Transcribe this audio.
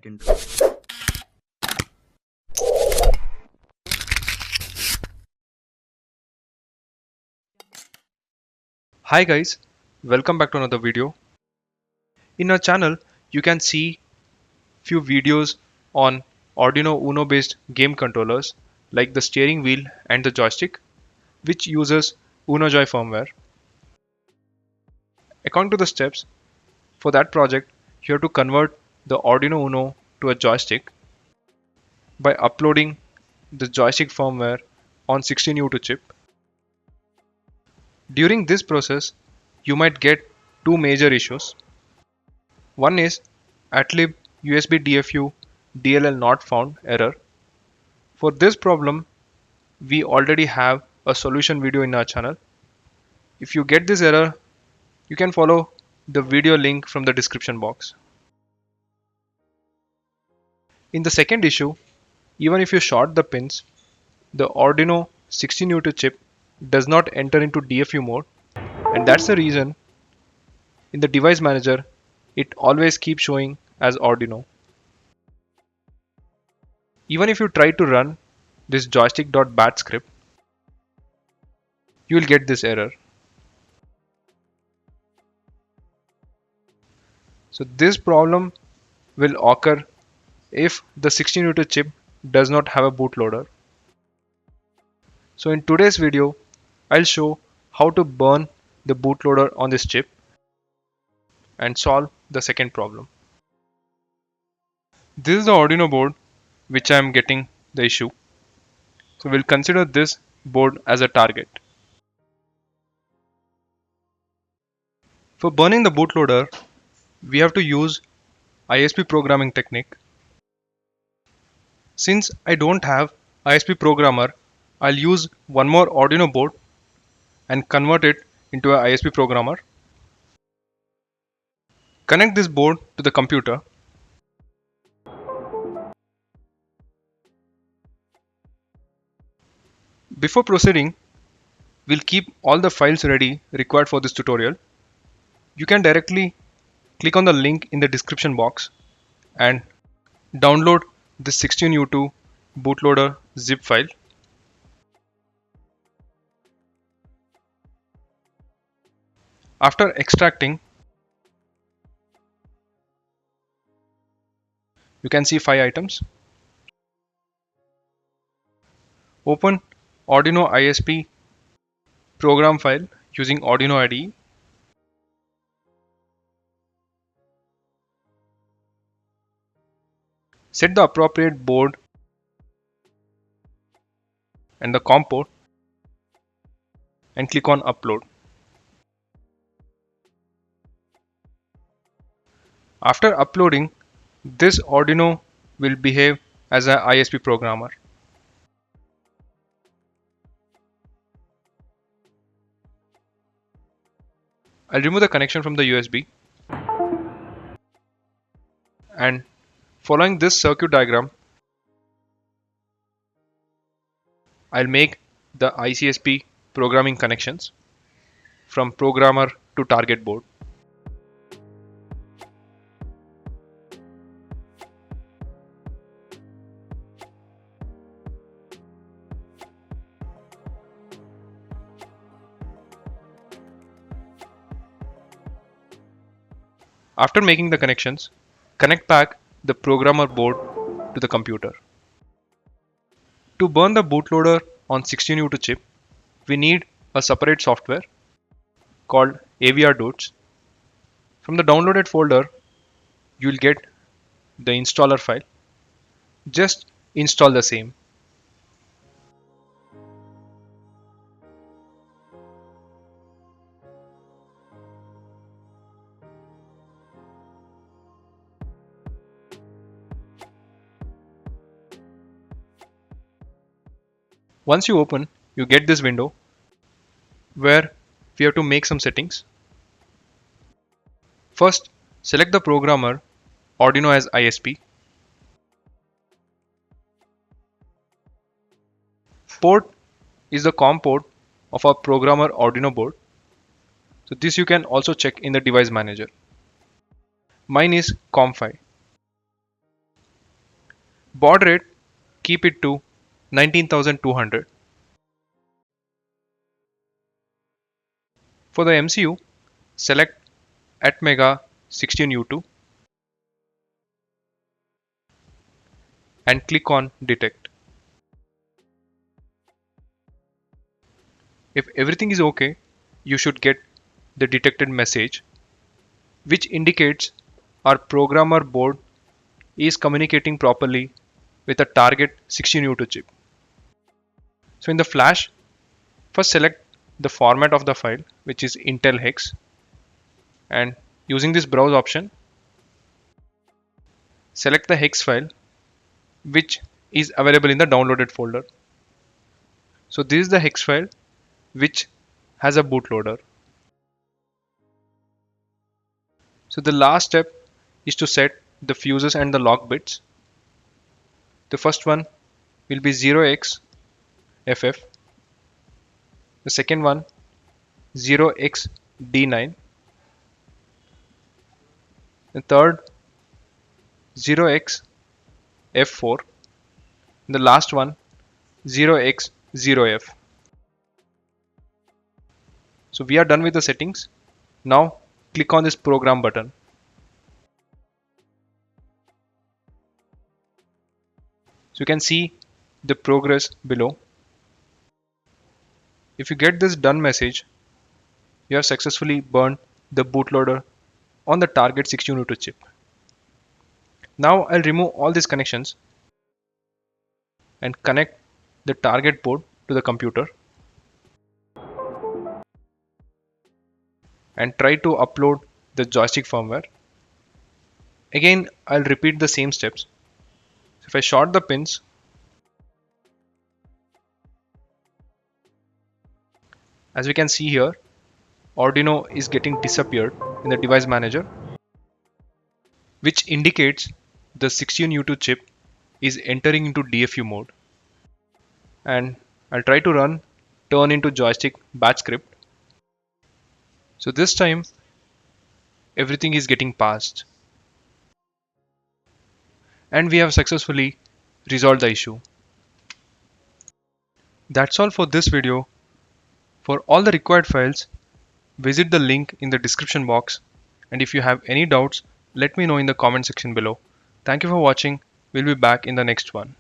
intro. Hi guys, welcome back to another video. In our channel, you can see few videos on Arduino Uno based game controllers like the steering wheel and the joystick, which uses UnoJoy firmware. According to the steps, for that project, you have to convert the Arduino Uno to a joystick by uploading the joystick firmware on 16U2 chip. During this process, you might get two major issues. One is atlib USB DFU DLL not found error. For this problem, we already have a solution video in our channel. If you get this error, you can follow the video link from the description box. In the second issue, even if you short the pins, the Arduino 16U2 chip does not enter into DFU mode, and that's the reason in the device manager it always keeps showing as Arduino. Even if you try to run this joystick.bat script, you will get this error. So this problem will occur if the 16U2 chip does not have a bootloader. So in today's video, I'll show how to burn the bootloader on this chip and solve the second problem. This is the Arduino board which I am getting the issue. So we'll consider this board as a target. For burning the bootloader, we have to use ISP programming technique. Since I don't have ISP programmer, I'll use one more Arduino board and convert it into an ISP programmer. Connect this board to the computer. Before proceeding, we'll keep all the files ready required for this tutorial. You can directly click on the link in the description box and download this 16U2 bootloader zip file. After extracting, you can see 5 items. Open Arduino ISP program file using Arduino IDE. Set the appropriate board and the COM port and click on upload. After uploading, this Arduino will behave as an ISP programmer. I'll remove the connection from the USB and following this circuit diagram, I'll make the ICSP programming connections from programmer to target board. After making the connections, connect back the programmer board to the computer. To burn the bootloader on 16U2 chip, we need a separate software called AVR Dots. From the downloaded folder, you will get the installer file. Just install the same. Once you open, you get this window where we have to make some settings. First, select the programmer Arduino as ISP. Port is the COM port of our programmer Arduino board. So this you can also check in the device manager. Mine is COM5. Baud rate, keep it to 19,200. For the MCU, select Atmega16U2 and click on Detect. If everything is okay, you should get the detected message, which indicates our programmer board is communicating properly with a target 16U2 chip. So in the flash, first select the format of the file, which is Intel hex, and using this browse option, select the hex file which is available in the downloaded folder. So this is the hex file which has a bootloader. So the last step is to set the fuses and the lock bits. The first one will be 0xFF. The second one 0xD9. The third 0xF4. And the last one 0x0F. So we are done with the settings. Now click on this program button. So you can see the progress below. If you get this done message, you have successfully burned the bootloader on the target 16U2 chip. Now I'll remove all these connections and connect the target board to the computer and try to upload the joystick firmware. Again, I'll repeat the same steps. So if I short the pins, as we can see here, Arduino is getting disappeared in the device manager, which indicates the 16U2 chip is entering into DFU mode. And I'll try to run turn into joystick batch script. So this time everything is getting passed and we have successfully resolved the issue. That's all for this video. For all the required files, visit the link in the description box, and if you have any doubts, let me know in the comment section below. Thank you for watching. We'll be back in the next one.